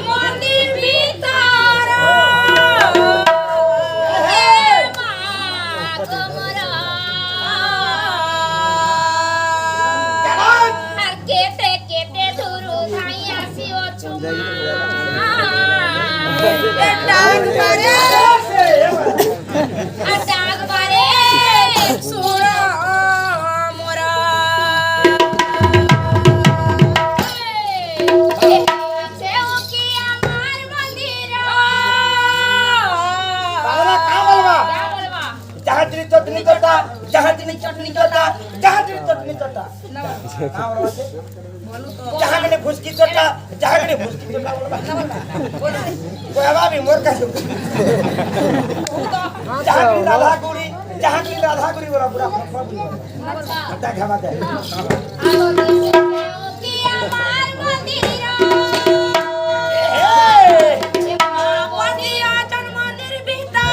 মন্দির ভিতর কেটে কেটে ধরু ধাই আসি ও চুমা ডাক বারে ডাক বারে সুরা মোরা সেও কি আমার মন্দির বাবা কা বলবা क्या बोलबा জাহাজের চটনি চটা জাহাজের চটনি চটা জাহাজের চটনি চটা কা বলবা জাহাজের ফুসকি চটা জাহাজের ফুসকি চটা বলবা কইবা বি মোর কাছে জাহাজের রাধা গুড়ি বলা পুরা আচ্ছা খাবা দে आलो दिसे सेও কি আমার মন্দির মন্দির ভিতর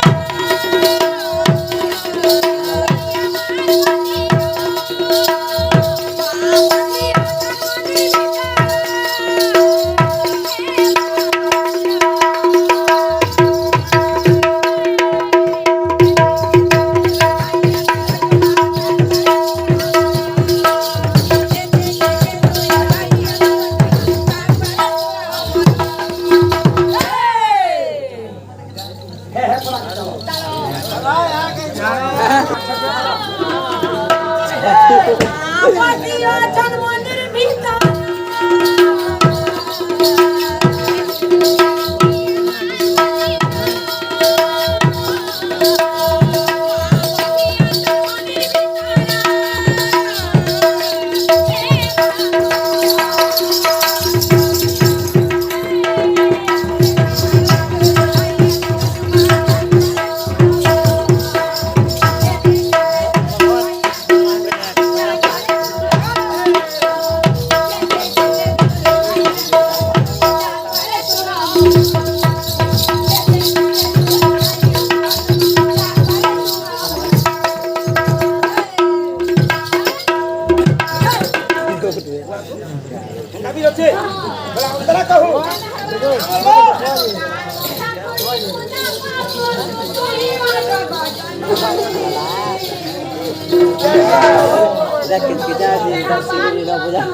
মন্দির ভিতর নবী আছে বলা আমরা কহু Zakit kita di tafsir ila bulan.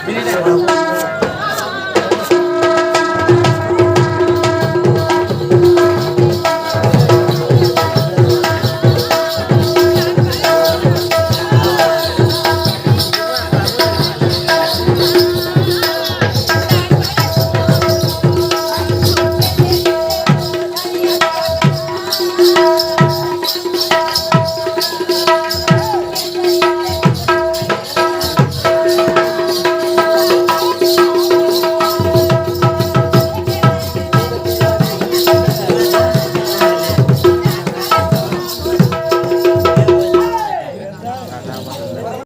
Gimana?